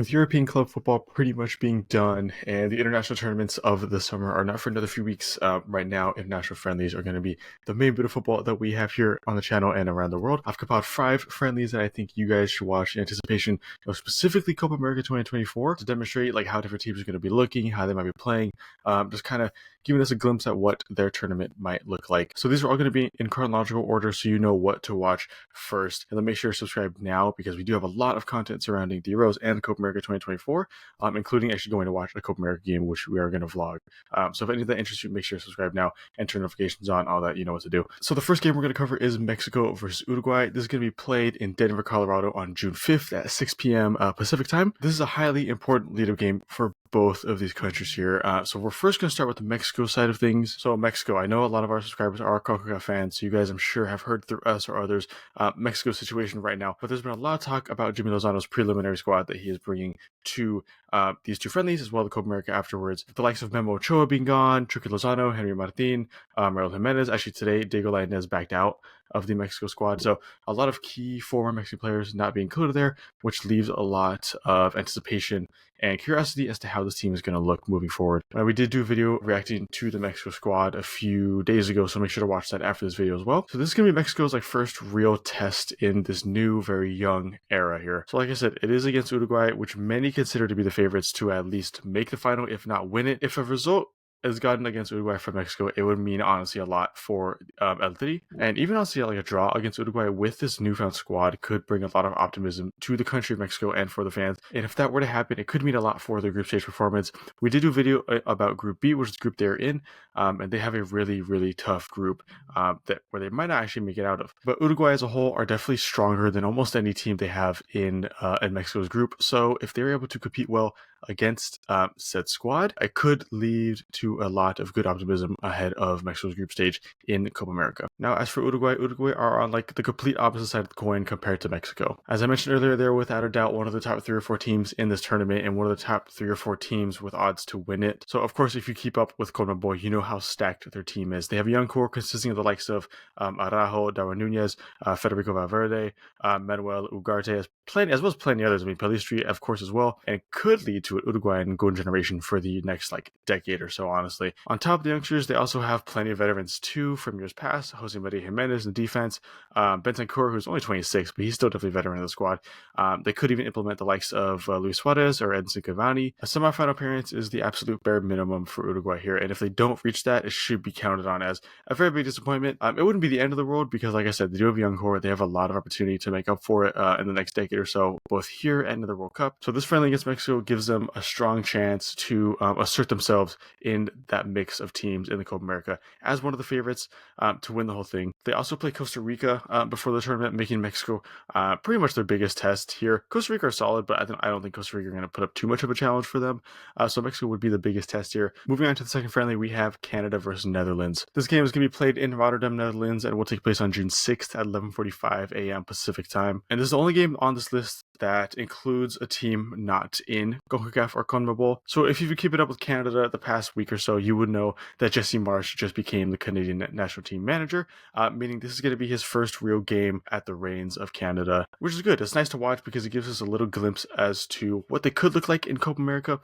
With European club football pretty much being done and the international tournaments of the summer are not for another few weeks right now, international friendlies are going to be the main bit of football that we have here on the channel and around the world. I've compiled 5 friendlies that I think you guys should watch in anticipation of specifically Copa America 2024 to demonstrate like how different teams are going to be looking, how they might be playing, just kind of giving us a glimpse at what their tournament might look like. So these are all going to be in chronological order so you know what to watch first. And then make sure to subscribe now because we do have a lot of content surrounding the Euros and the Copa America 2024, including actually going to watch a Copa America game, which we are going to vlog. So if any of that interests you, make sure to subscribe now and turn notifications on, all that, you know what to do. So the first game we're going to cover is Mexico versus Uruguay. This is going to be played in Denver, Colorado on June 5th at 6 p.m. Pacific time. This is a highly important lead-up game for both of these countries here. So we're first going to start with the Mexico side of things. So Mexico, I know a lot of our subscribers are concacaf fans, so you guys I'm sure have heard through us or others Mexico's situation right now. But there's been a lot of talk about Jimmy Lozano's preliminary squad that he is bringing to these two friendlies, as well as the Copa America afterwards. The likes of Memo Ochoa being gone, Chucky Lozano, Henry Martin, Raul Jimenez. Actually today, Diego Lainez backed out of the Mexico squad. So a lot of key former Mexican players not being included there, which leaves a lot of anticipation and curiosity as to how this team is going to look moving forward. We did do a video reacting to the Mexico squad a few days ago, so make sure to watch that after this video as well. So this is going to be Mexico's first real test in this new, very young era here. So like I said, it is against Uruguay, which many consider to be the favorites to at least make the final, if not win it. If a result is gotten against Uruguay from Mexico, it would mean honestly a lot for El Tri. And even honestly a draw against Uruguay with this newfound squad could bring a lot of optimism to the country of Mexico and for the fans. And if that were to happen, it could mean a lot for their group stage performance. We did do a video about Group B, which is the group they're in, and they have a really, really tough group where they might not actually make it out of. But Uruguay as a whole are definitely stronger than almost any team they have in Mexico's group. So if they're able to compete well against said squad, it could lead to a lot of good optimism ahead of Mexico's group stage in Copa America. Now, as for Uruguay are on the complete opposite side of the coin compared to Mexico. As I mentioned earlier, they're without a doubt one of the top 3 or 4 teams in this tournament and one of the top 3 or 4 teams with odds to win it. So, of course, if you keep up with conmebol, you know how stacked their team is. They have a young core consisting of the likes of Araujo, Darwin Nunez, Federico Valverde, Manuel Ugarte, as well as plenty others. I mean, Pelistri, of course, as well. And it could lead to an Uruguayan golden generation for the next decade or so, honestly. On top of the youngsters, they also have plenty of veterans too from years past. Jose Maria Jimenez in defense, Bentancur, who's only 26, but he's still definitely a veteran of the squad. They could even implement the likes of Luis Suarez or Edson Cavani. A semifinal appearance is the absolute bare minimum for Uruguay here, and if they don't reach that, it should be counted on as a very big disappointment. It wouldn't be the end of the world because, like I said, they do have a young core. They have a lot of opportunity to make up for it in the next decade or so, both here and in the World Cup. So this friendly against Mexico gives them a strong chance to assert themselves in that mix of teams in the Copa America as one of the favorites to win the whole thing. They also play Costa Rica before the tournament, making Mexico pretty much their biggest test here. Costa Rica are solid, but I don't think Costa Rica are going to put up too much of a challenge for them. So Mexico would be the biggest test here. Moving on to the second friendly, we have Canada versus Netherlands. This game is going to be played in Rotterdam, Netherlands, and will take place on June 6th at 11:45 a.m. Pacific time. And this is the only game on this list that includes a team not in CONCACAF or CONMEBOL. So if you keep it up with Canada the past week or so, you would know that Jesse Marsch just became the Canadian national team manager, meaning this is going to be his first real game at the reins of Canada, which is good. It's nice to watch because it gives us a little glimpse as to what they could look like in Copa America,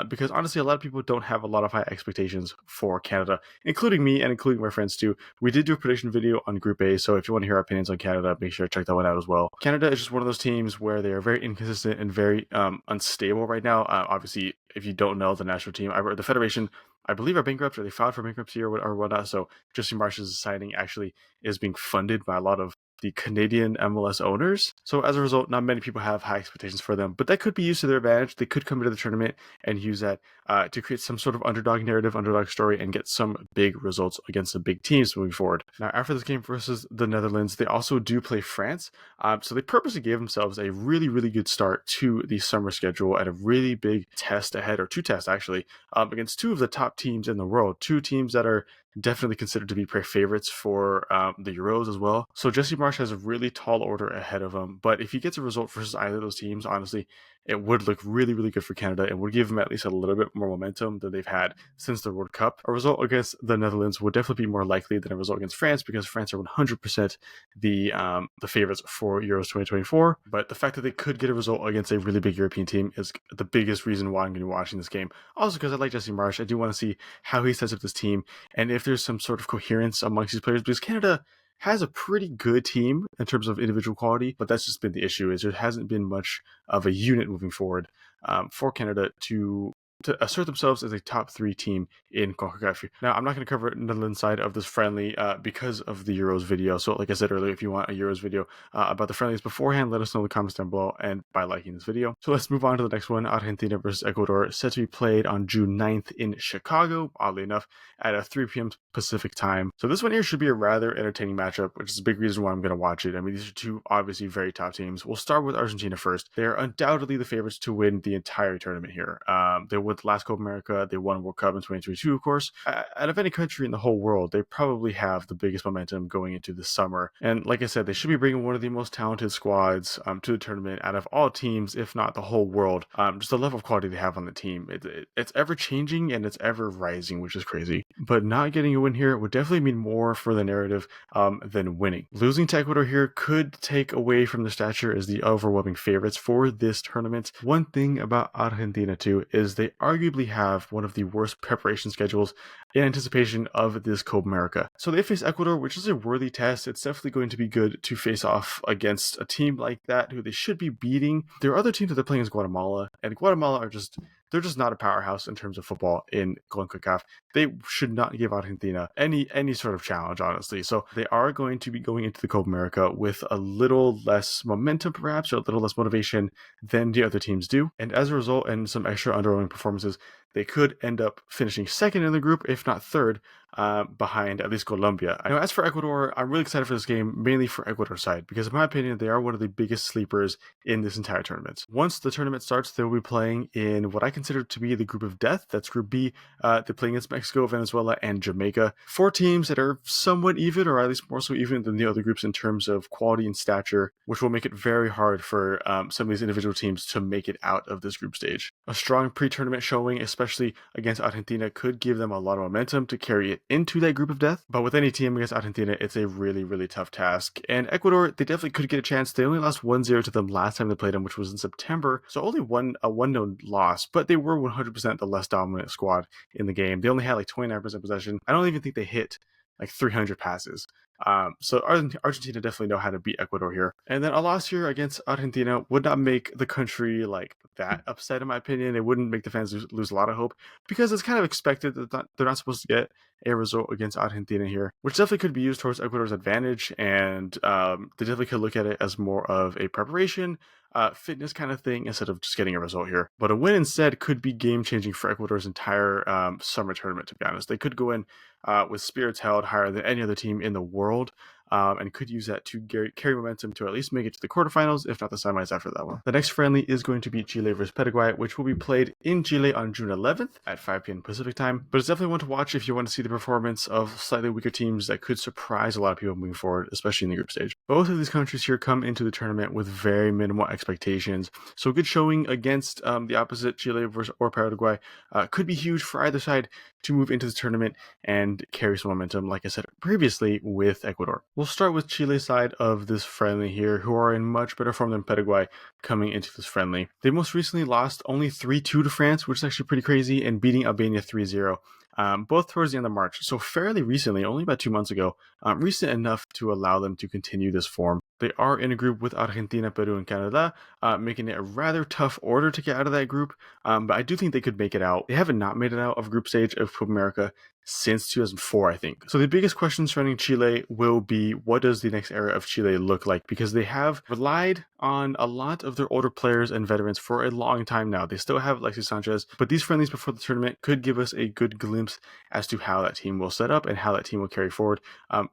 because honestly, a lot of people don't have a lot of high expectations for Canada, including me and including my friends too. We did do a prediction video on Group A, so if you want to hear our opinions on Canada, make sure to check that one out as well. Canada is just one of those teams where they are very inconsistent and very unstable right now. Obviously, if you don't know, the national team, the federation, I believe, are bankrupt or they filed for bankruptcy or whatnot. So Jesse Marsch's signing actually is being funded by a lot of the Canadian MLS owners. So as a result, not many people have high expectations for them, but that could be used to their advantage. They could come into the tournament and use that to create some sort of underdog narrative, underdog story, and get some big results against the big teams moving forward. Now, after this game versus the Netherlands, they also do play France. So they purposely gave themselves a really, really good start to the summer schedule and a really big test ahead, or 2 tests actually, against 2 of the top teams in the world, 2 teams that are definitely considered to be favorites for the Euros as well. So Jesse Marsch has a really tall order ahead of him, but if he gets a result versus either of those teams, honestly, it would look really, really good for Canada and would give them at least a little bit more momentum than they've had since the World Cup. A result against the Netherlands would definitely be more likely than a result against France, because France are 100% the favorites for Euros 2024. But the fact that they could get a result against a really big European team is the biggest reason why I'm going to be watching this game. Also, because I like Jesse Marsch, I do want to see how he sets up this team and if there's some sort of coherence amongst these players, because Canada has a pretty good team in terms of individual quality, but that's just been the issue, is there hasn't been much of a unit moving forward for Canada to assert themselves as a top 3 team in CONCACAF. Now, I'm not going to cover Netherlands side of this friendly because of the Euros video. So like I said earlier, if you want a Euros video about the friendlies beforehand, let us know in the comments down below and by liking this video. So let's move on to the next one. Argentina versus Ecuador, set to be played on June 9th in Chicago, oddly enough, at a 3 p.m. Pacific time. So this one here should be a rather entertaining matchup, which is a big reason why I'm going to watch it. I mean, these are two obviously very top teams. We'll start with Argentina first. They're undoubtedly the favorites to win the entire tournament here. They won the last Copa America. They won World Cup in 2022, of course. Out of any country in the whole world, they probably have the biggest momentum going into the summer. And like I said, they should be bringing one of the most talented squads to the tournament out of all teams, if not the whole world. Just the level of quality they have on the team. It's ever changing and it's ever rising, which is crazy. But not getting a win here would definitely mean more for the narrative than winning. Losing to Ecuador here could take away from the stature as the overwhelming favorites for this tournament. One thing about Argentina too is they arguably have one of the worst preparation schedules in anticipation of this Copa America. So they face Ecuador, which is a worthy test. It's definitely going to be good to face off against a team like that who they should be beating. There are other teams that they're playing as Guatemala, and Guatemala are they're just not a powerhouse in terms of football in CONCACAF. They should not give Argentina any sort of challenge, honestly. So they are going to be going into the Copa America with a little less momentum, perhaps, or a little less motivation than the other teams do. And as a result, and some extra underwhelming performances, they could end up finishing second in the group, if not third, behind at least Colombia. Now, as for Ecuador, I'm really excited for this game, mainly for Ecuador's side, because in my opinion, they are one of the biggest sleepers in this entire tournament. Once the tournament starts, they will be playing in what I consider to be the group of death. That's Group B. They're playing against Mexico, Venezuela, and Jamaica. 4 teams that are somewhat even, or at least more so even than the other groups in terms of quality and stature, which will make it very hard for some of these individual teams to make it out of this group stage. A strong pre-tournament showing, especially against Argentina, could give them a lot of momentum to carry it into that group of death. But with any team against Argentina, it's a really, really tough task. And Ecuador, they definitely could get a chance. They only lost 1-0 to them last time they played them, which was in September. So only a 1-0 loss, but they were 100% the less dominant squad in the game. They only had like 29% possession. I don't even think they hit like 300 passes. So Argentina definitely know how to beat Ecuador here. And then a loss here against Argentina would not make the country like that upset, in my opinion. It wouldn't make the fans lose a lot of hope, because it's kind of expected that they're not supposed to get a result against Argentina here, which definitely could be used towards Ecuador's advantage. And they definitely could look at it as more of a preparation, fitness kind of thing, instead of just getting a result here. But a win instead could be game-changing for Ecuador's entire summer tournament, to be honest. They could go in with spirits held higher than any other team in the world, and could use that to carry momentum to at least make it to the quarterfinals, if not the semis after that one. The next friendly is going to be Chile versus Paraguay, which will be played in Chile on June 11th at 5 p.m. Pacific time. But it's definitely one to watch if you want to see the performance of slightly weaker teams that could surprise a lot of people moving forward, especially in the group stage. Both of these countries here come into the tournament with very minimal expectations, so a good showing against the opposite, Chile versus or Paraguay, could be huge for either side to move into the tournament and carry some momentum, like I said previously, with Ecuador. We'll start with Chile's side of this friendly here, who are in much better form than Paraguay coming into this friendly. They most recently lost only 3-2 to France, which is actually pretty crazy, and beating Albania 3-0. Both towards the end of March, so fairly recently, only about 2 months ago, recent enough to allow them to continue this form. They are in a group with Argentina, Peru, and Canada, making it a rather tough order to get out of that group, but I do think they could make it out. They haven't not made it out of group stage of Copa America since 2004, I think. So the biggest question surrounding Chile will be, what does the next era of Chile look like? Because they have relied on a lot of their older players and veterans for a long time now. They still have Alexis Sanchez, but these friendlies before the tournament could give us a good glimpse as to how that team will set up and how that team will carry forward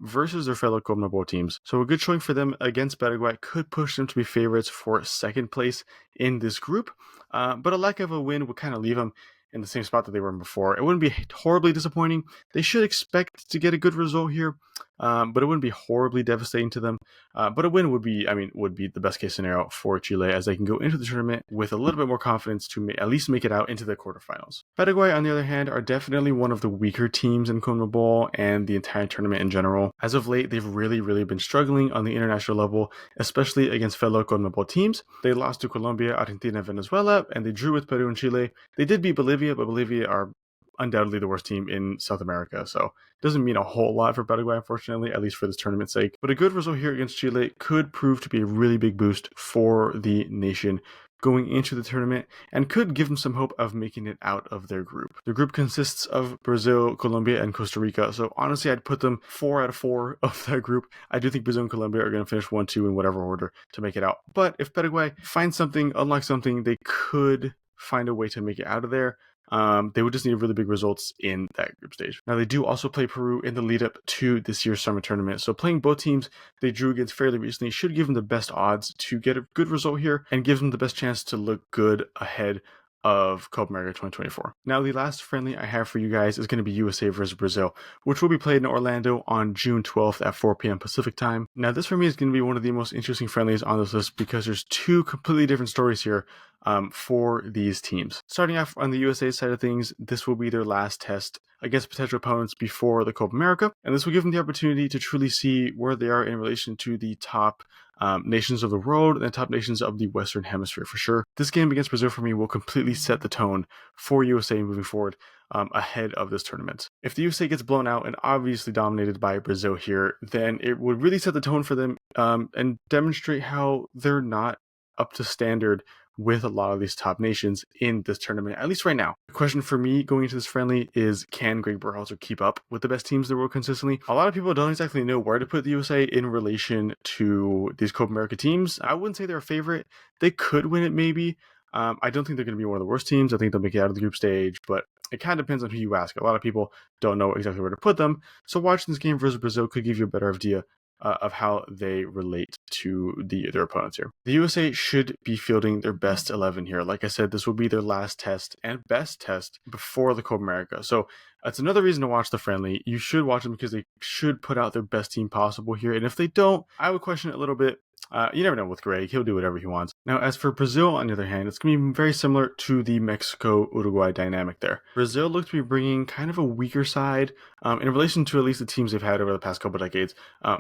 versus their fellow conmebol teams. So a good showing for them against Paraguay could push them to be favorites for second place in this group, but a lack of a win would kind of leave them in the same spot that they were in before. It wouldn't be horribly disappointing. They should expect to get a good result here, but it wouldn't be horribly devastating to them. But a win would be the best case scenario for Chile, as they can go into the tournament with a little bit more confidence to at least make it out into the quarterfinals. Paraguay, on the other hand, are definitely one of the weaker teams in CONMEBOL and the entire tournament in general. As of late, they've really been struggling on the international level, especially against fellow CONMEBOL teams. They lost to Colombia, Argentina, and Venezuela, and they drew with Peru and Chile. They did beat Bolivia, but Bolivia are undoubtedly the worst team in South America, so it doesn't mean a whole lot for Paraguay, unfortunately, at least for this tournament's sake. But a good result here against Chile could prove to be a really big boost for the nation going into the tournament, and could give them some hope of making it out of their group. The group consists of Brazil, Colombia, and Costa Rica, so honestly I'd put them 4 out of 4 of that group. I do think Brazil and Colombia are going to finish 1-2 in whatever order to make it out, but if Paraguay finds something, unlock something, they could find a way to make it out of there. They would just need really big results in that group stage. Now, they do also play Peru in the lead up to this year's summer tournament. So playing both teams they drew against fairly recently should give them the best odds to get a good result here, and gives them the best chance to look good ahead of Copa America 2024. Now, the last friendly I have for you guys is going to be USA versus Brazil, which will be played in Orlando on June 12th at 4 p.m. Pacific time. Now, this for me is going to be one of the most interesting friendlies on this list, because there's two completely different stories here for these teams. Starting off on the USA side of things, this will be their last test against potential opponents before the Copa America, and this will give them the opportunity to truly see where they are in relation to the top nations of the world and the top nations of the Western Hemisphere for sure. This game against Brazil for me will completely set the tone for USA moving forward ahead of this tournament. If the USA gets blown out and obviously dominated by Brazil here, then it would really set the tone for them and demonstrate how they're not up to standard with a lot of these top nations in this tournament, at least right now. The question for me going into this friendly is, can Greg Berhalter keep up with the best teams in the world consistently? A lot of people don't exactly know where to put the USA in relation to these Copa America teams. I wouldn't say they're a favorite. They could win it maybe. I don't think they're going to be one of the worst teams. I think they'll make it out of the group stage, but it kind of depends on who you ask. A lot of people don't know exactly where to put them. So watching this game versus Brazil could give you a better idea of how they relate to their opponents here. The USA should be fielding their best 11 here. Like I said, this will be their last test and best test before the Copa America. So that's another reason to watch the friendly. You should watch them because they should put out their best team possible here. And if they don't, I would question it a little bit. You never know with Greg. He'll do whatever he wants. Now, as for Brazil, on the other hand, it's going to be very similar to the Mexico-Uruguay dynamic there. Brazil looked to be bringing kind of a weaker side in relation to at least the teams they've had over the past couple decades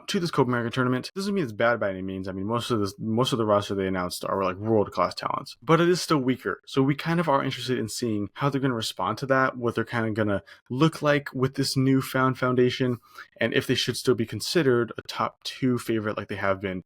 to this Copa America tournament. This doesn't mean it's bad by any means. I mean, most of the roster they announced are like world-class talents, but it is still weaker. So we kind of are interested in seeing how they're going to respond to that, what they're kind of going to look like with this newfound foundation, and if they should still be considered a top 2 favorite like they have been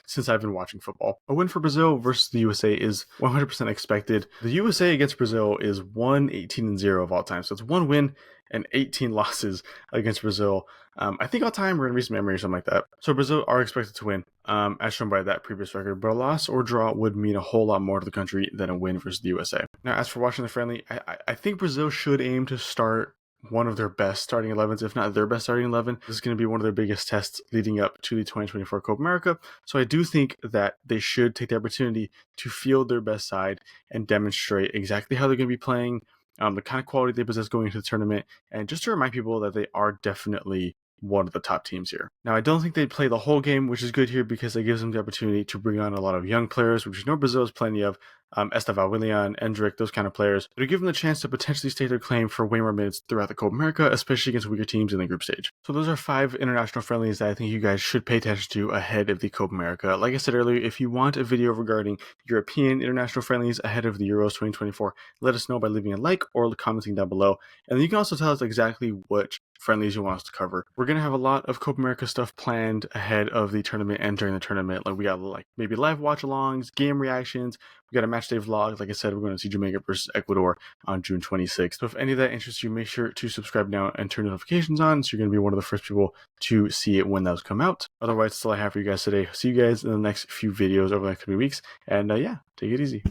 since I've been watching football. A win for Brazil versus the USA is 100% expected. The USA against Brazil is 1-18-0 of all time. So it's 1 win and 18 losses against Brazil. I think all time or in recent memory or something like that. So Brazil are expected to win, as shown by that previous record. But a loss or draw would mean a whole lot more to the country than a win versus the USA. Now, as for watching the friendly, I think Brazil should aim to start one of their best starting 11s, if not their best starting 11. This is going to be one of their biggest tests leading up to the 2024 Copa America. So I do think that they should take the opportunity to field their best side and demonstrate exactly how they're going to be playing, the kind of quality they possess going into the tournament, and just to remind people that they are definitely one of the top teams here. Now, I don't think they play the whole game, which is good here because it gives them the opportunity to bring on a lot of young players, which you know Brazil has plenty of. Estevão Willian, Endrick, those kind of players. It'll give them the chance to potentially stake their claim for way more minutes throughout the Copa America, especially against weaker teams in the group stage. So those are 5 international friendlies that I think you guys should pay attention to ahead of the Copa America. Like I said earlier, if you want a video regarding European international friendlies ahead of the Euros 2024, let us know by leaving a like or commenting down below. And you can also tell us exactly which friendlies you want us to cover. We're going to have a lot of Copa America stuff planned ahead of the tournament and during the tournament. Like we got maybe live watch alongs, game reactions. We got a match day vlog. Like I said, we're going to see Jamaica versus Ecuador on June 26th. So if any of that interests you, make sure to subscribe now and turn notifications on so you're going to be one of the first people to see it when those come out. Otherwise, that's all I have for you guys today. See you guys in the next few videos over the next 3 weeks. And yeah, take it easy.